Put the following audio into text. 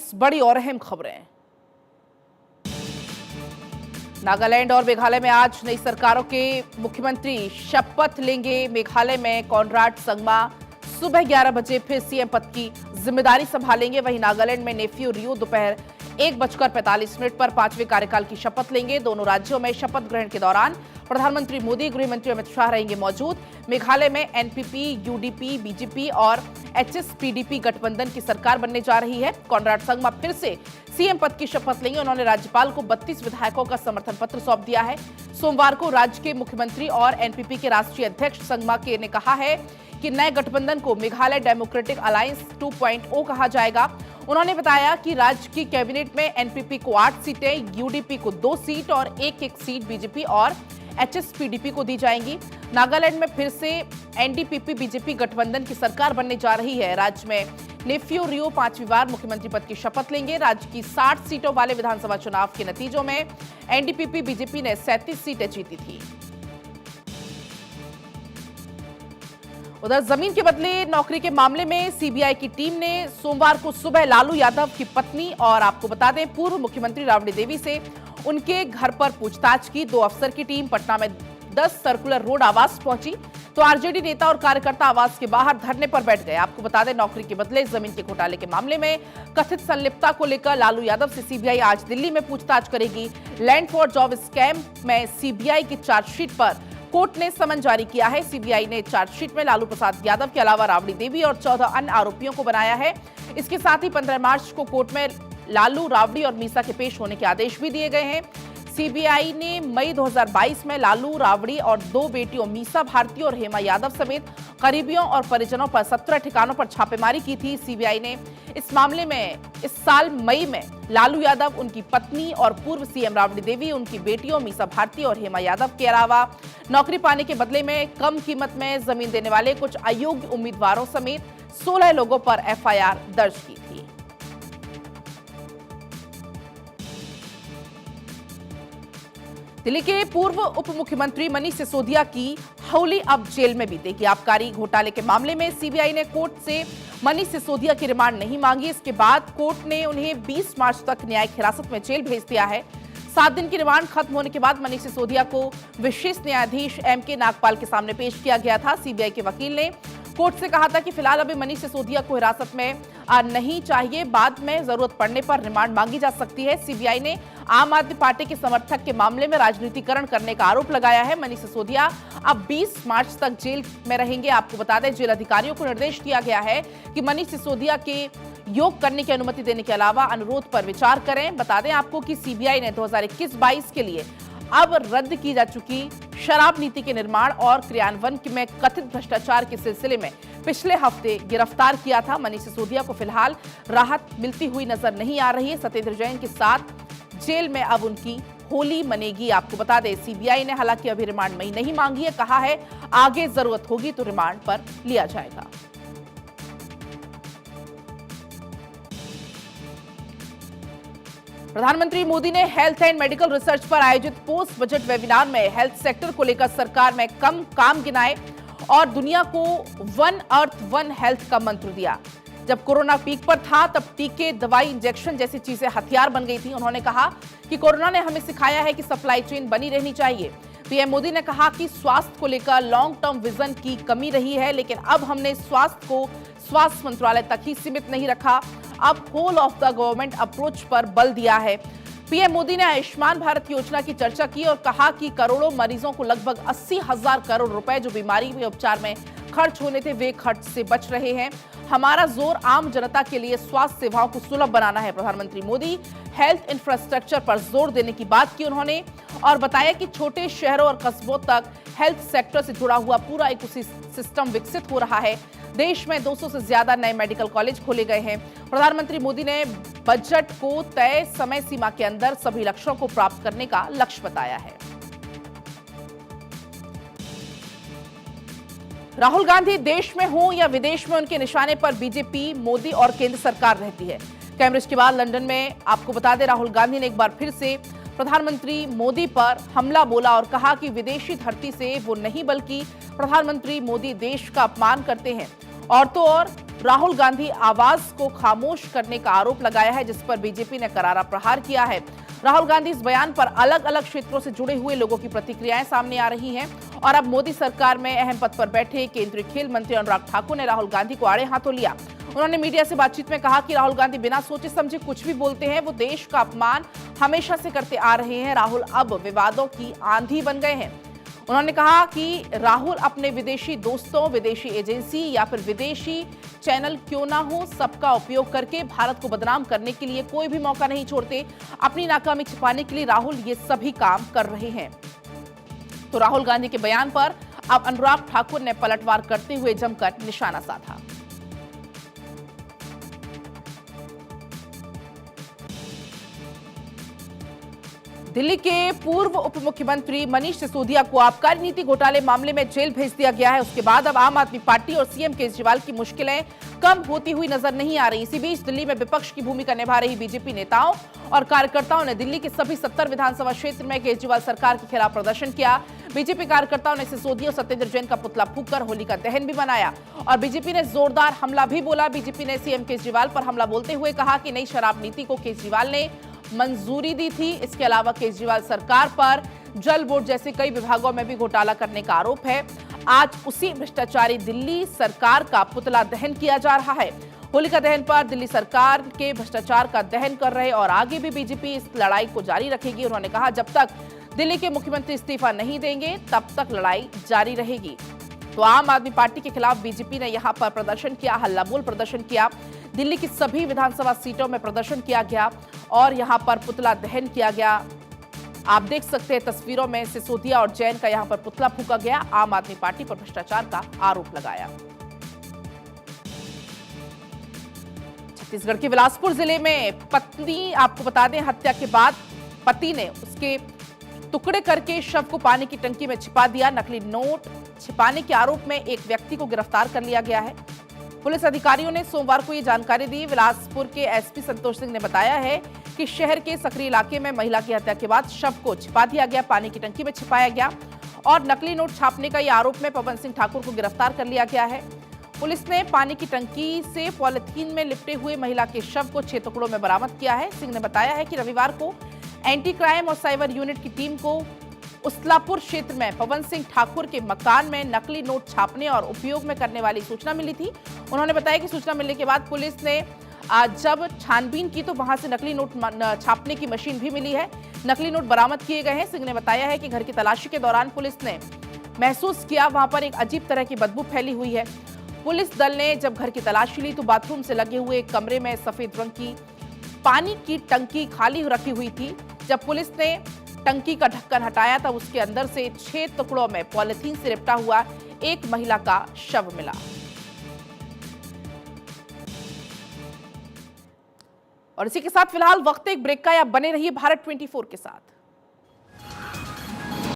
20 बड़ी और अहम खबरें। नागालैंड और मेघालय में आज नई सरकारों के मुख्यमंत्री शपथ लेंगे। मेघालय में कॉनराड संगमा सुबह 11 बजे फिर सीएम पद की जिम्मेदारी संभालेंगे। वहीं नागालैंड में नेफ्यू रियो दोपहर 1:45 पर 5वें कार्यकाल की शपथ लेंगे। दोनों राज्यों में शपथ ग्रहण के दौरान प्रधानमंत्री मोदी, गृह मंत्री अमित शाह रहेंगे मौजूद। मेघालय में एनपीपी, यूडीपी, बीजेपी और एचएसपीडीपी गठबंधन की सरकार बनने जा रही है। कॉनराड संगमा फिर से सीएम पद की शपथ लेंगे। उन्होंने राज्यपाल को 32 विधायकों का समर्थन पत्र सौंप दिया है। सोमवार को राज्य के मुख्यमंत्री और एनपीपी के राष्ट्रीय अध्यक्ष संगमा के ने कहा है कि नए गठबंधन को मेघालय डेमोक्रेटिक अलायंस 2.0 कहा जाएगा। उन्होंने बताया कि राज्य की कैबिनेट में एनपीपी को 8 सीटें, यूडीपी को 2 सीट और एक सीट बीजेपी और एचएसपीडीपी को दी जाएंगी। नागालैंड में फिर से एनडीपीपी बीजेपी गठबंधन की सरकार बनने जा रही है। राज्य में नेफ्यू रियो 5वीं बार मुख्यमंत्री पद की शपथ लेंगे। राज्य की 60 सीटों वाले विधानसभा चुनाव के नतीजों में एनडीपीपी बीजेपी ने 37 सीटें जीती थी। उधर जमीन के बदले नौकरी के मामले में सीबीआई की टीम ने सोमवार को सुबह लालू यादव की पत्नी और आपको बता दें पूर्व मुख्यमंत्री राबड़ी देवी से उनके घर पर पूछताछ की। 2 अफसर की टीम पटना में 10 सर्कुलर रोड आवास पहुंची तो आरजेडी नेता और कार्यकर्ता आवास के बाहर धरने पर बैठ गए। आपको बता दें नौकरी के बदले जमीन के घोटाले के मामले में कथित संलिप्तता को लेकर लालू यादव से सीबीआई आज दिल्ली में पूछताछ करेगी। लैंड फॉर जॉब स्कैम में सीबीआई की चार्जशीट पर कोर्ट ने समन जारी किया है। सीबीआई ने चार्जशीट में लालू प्रसाद यादव के अलावा राबड़ी देवी और 14 अन्य आरोपियों को बनाया है। इसके साथ ही 15 मार्च को कोर्ट में लालू, राबड़ी और मीसा के पेश होने के आदेश भी दिए गए हैं। सीबीआई ने मई 2022 में लालू, राबड़ी और 2 बेटियों मीसा भारती और हेमा यादव समेत करीबियों और परिजनों पर 17 ठिकानों पर छापेमारी की थी। सीबीआई ने इस मामले में इस साल मई में लालू यादव, उनकी पत्नी और पूर्व सीएम राबड़ी देवी, उनकी बेटियों मीसा भारती और हेमा यादव के अलावा नौकरी पाने के बदले में कम कीमत में जमीन देने वाले कुछ अयोग्य उम्मीदवारों समेत 16 लोगों पर एफआईआर दर्ज की थी। दिल्ली के पूर्व उप मुख्यमंत्री मनीष सिसोदिया की होली अब जेल में बीतेगी। आबकारी घोटाले के मामले में सीबीआई ने कोर्ट से मनीष सिसोदिया की रिमांड नहीं मांगी। इसके बाद कोर्ट ने उन्हें 20 मार्च तक न्यायिक हिरासत में जेल भेज दिया है। 7 दिन की रिमांड खत्म होने के बाद मनीष सिसोदिया को विशेष न्यायाधीश एमके नागपाल के सामने पेश किया गया था। सीबीआई के वकील ने कोर्ट से कहा था कि फिलहाल अभी मनीष सिसोदिया को हिरासत में नहीं चाहिए, बाद में जरूरत पड़ने पर रिमांड मांगी जा सकती है। सीबीआई ने आम आदमी पार्टी के समर्थक के मामले में राजनीतिकरण करने का आरोप लगाया है। मनीष सिसोदिया अब 20 मार्च तक जेल में रहेंगे। आपको बता दें जेल अधिकारियों को निर्देश दिया गया है कि मनीष सिसोदिया के योग करने की अनुमति देने के अलावा अनुरोध पर विचार करें। बता दें आपको कि सीबीआई ने 2021-22 के लिए अब रद्द की जा चुकी शराब नीति के निर्माण और क्रियान्वयन में कथित भ्रष्टाचार के सिलसिले में पिछले हफ्ते गिरफ्तार किया था। मनीष सिसोदिया को फिलहाल राहत मिलती हुई नजर नहीं आ रही है। सत्येंद्र जैन के साथ जेल में अब उनकी होली मनेगी। आपको बता दें सीबीआई ने हालांकि अभी रिमांड में नहीं मांगी है, कहा है आगे जरूरत होगी तो रिमांड पर लिया जाएगा। प्रधानमंत्री मोदी ने हेल्थ एंड मेडिकल रिसर्च पर आयोजित पोस्ट बजट वेबिनार में हेल्थ सेक्टर को लेकर सरकार में कम काम गिनाए और दुनिया को 1 अर्थ 1 हेल्थ का मंत्र दिया। जब कोरोना पीक पर था तब टीके, दवाई, इंजेक्शन जैसी चीजें हथियार बन गई थी। उन्होंने कहा कि कोरोना ने हमें सिखाया है कि सप्लाई चेन बनी रहनी चाहिए। पीएम मोदी ने कहा कि स्वास्थ्य को लेकर लॉन्ग टर्म विजन की कमी रही है, लेकिन अब हमने स्वास्थ्य को स्वास्थ्य मंत्रालय तक ही सीमित नहीं रखा, अब whole of the government approach पर बल दिया है। पीएम मोदी ने आयुष्मान भारत योजना की चर्चा की और कहा कि करोड़ों मरीजों को लगभग 80,000 करोड़ रुपए जो बीमारी के उपचार में खर्च होने थे वे खर्च से बच रहे हैं। हमारा जोर आम जनता के लिए स्वास्थ्य सेवाओं को सुलभ बनाना है। प्रधानमंत्री मोदी हेल्थ इंफ्रास्ट्रक्चर पर जोर देने की बात की उन्होंने और बताया कि छोटे शहरों और कस्बों तक हेल्थ सेक्टर से जुड़ा हुआ पूरा इकोसिस्टम विकसित हो रहा है। देश में 200 से ज्यादा नए मेडिकल कॉलेज खोले गए हैं। प्रधानमंत्री मोदी ने बजट को तय समय सीमा के अंदर सभी लक्ष्यों को प्राप्त करने का लक्ष्य बताया है। राहुल गांधी देश में हो या विदेश में उनके निशाने पर बीजेपी, मोदी और केंद्र सरकार रहती है। कैम्ब्रिज के बाद लंदन में आपको बता दें राहुल गांधी ने एक बार फिर से प्रधानमंत्री मोदी पर हमला बोला और कहा कि विदेशी धरती से वो नहीं बल्कि प्रधानमंत्री मोदी देश का अपमान करते हैं। और तो और राहुल गांधी आवाज को खामोश करने का आरोप लगाया है, जिस पर बीजेपी ने करारा प्रहार किया है। राहुल गांधी इस बयान पर अलग अलग क्षेत्रों से जुड़े हुए लोगों की प्रतिक्रियाएं सामने आ रही हैं और अब मोदी सरकार में अहम पद पर बैठे केंद्रीय खेल मंत्री अनुराग ठाकुर ने राहुल गांधी को आड़े हाथों लिया। उन्होंने मीडिया से बातचीत में कहा कि राहुल गांधी बिना सोचे समझे कुछ भी बोलते हैं, वो देश का अपमान हमेशा से करते आ रहे हैं। राहुल अब विवादों की आंधी बन गए हैं। उन्होंने कहा कि राहुल अपने विदेशी दोस्तों, विदेशी एजेंसी या फिर विदेशी चैनल क्यों ना हो, सबका उपयोग करके भारत को बदनाम करने के लिए कोई भी मौका नहीं छोड़ते। अपनी नाकामी छिपाने के लिए राहुल ये सभी काम कर रहे हैं। तो राहुल गांधी के बयान पर अब अनुराग ठाकुर ने पलटवार करते हुए जमकर निशाना साधा। दिल्ली के पूर्व उप मुख्यमंत्री मनीष सिसोदिया को आबकारी नीति घोटाले मामले में जेल भेज दिया गया है। उसके बाद अब आम आदमी पार्टी और सीएम केजरीवाल की मुश्किलें कम होती हुई नजर नहीं आ रही। इसी बीच दिल्ली में विपक्ष की भूमिका निभा रही बीजेपी नेताओं और कार्यकर्ताओं ने दिल्ली के सभी 70 विधानसभा क्षेत्र में केजरीवाल सरकार के खिलाफ प्रदर्शन किया। बीजेपी कार्यकर्ताओं ने सिसोदिया और सत्येंद्र जैन का पुतला फूंककर होली का दहन भी मनाया और बीजेपी ने जोरदार हमला भी बोला। बीजेपी ने सीएम केजरीवाल पर हमला बोलते हुए कहा कि नई शराब नीति को केजरीवाल ने मंजूरी दी थी। इसके अलावा केजरीवाल सरकार पर जल बोर्ड जैसे कई विभागों में भी घोटाला करने का आरोप है। आज उसी भ्रष्टाचारी दिल्ली सरकार का पुतला दहन किया जा रहा है। होलिका दहन पर दिल्ली सरकार के भ्रष्टाचार का दहन कर रहे और आगे भी बीजेपी इस लड़ाई को जारी रखेगी। उन्होंने कहा जब तक दिल्ली के मुख्यमंत्री इस्तीफा नहीं देंगे तब तक लड़ाई जारी रहेगी। तो आम आदमी पार्टी के खिलाफ बीजेपी ने यहां पर प्रदर्शन किया, हल्ला बोल प्रदर्शन किया। दिल्ली की सभी विधानसभा सीटों में प्रदर्शन किया गया और यहां पर पुतला दहन किया गया। आप देख सकते हैं तस्वीरों में सिसोदिया और जैन का यहां पर पुतला फूंका गया। आम आदमी पार्टी पर भ्रष्टाचार का आरोप लगाया। छत्तीसगढ़ के बिलासपुर जिले में पत्नी, आपको बता दें, हत्या के बाद पति ने उसके टुकड़े करके शव को पानी की टंकी में छिपा दिया। नकली नोट छिपाने के आरोप में एक व्यक्ति को गिरफ्तार कर लिया गया है। पुलिस अधिकारियों ने सोमवार को ये जानकारी दी। बिलासपुर के एसपी संतोष सिंह ने बताया है कि शहर के सकरी इलाके में महिला की हत्या के बाद शव को छिपा दिया गया, पानी की टंकी में छिपाया गया और नकली नोट छापने का ये आरोप में पवन सिंह ठाकुर को गिरफ्तार कर लिया गया है। पुलिस ने पानी की टंकी से पॉलिथीन में लिपटे हुए महिला के शव को 6 टुकड़ों में बरामद किया है। सिंह ने बताया है कि रविवार को एंटी क्राइम और साइबर यूनिट की टीम को उसलापुर क्षेत्र में पवन सिंह ठाकुर के मकान में नकली नोट छापने और उपयोग में करने वाली सूचना मिली थी। उन्होंने बताया कि सूचना मिलने के बाद पुलिस ने जब छानबीन की तो वहां से नकली नोट छापने की मशीन भी मिली है। नकली नोट बरामद किए गए हैं। सिंह ने बताया है कि घर की तलाशी के दौरान पुलिस ने महसूस किया वहां पर एक अजीब तरह की बदबू फैली हुई है। पुलिस दल ने जब घर की तलाशी ली तो बाथरूम से लगे हुए एक कमरे में सफेद रंग की पानी की टंकी खाली रखी हुई थी। जब पुलिस ने टंकी का ढक्कन हटाया तब उसके अंदर से 6 टुकड़ों में पॉलिथीन से लिपटा हुआ एक महिला का शव मिला। और इसी के साथ फिलहाल वक्त एक ब्रेक का, या बने रहिए भारत 24 के साथ।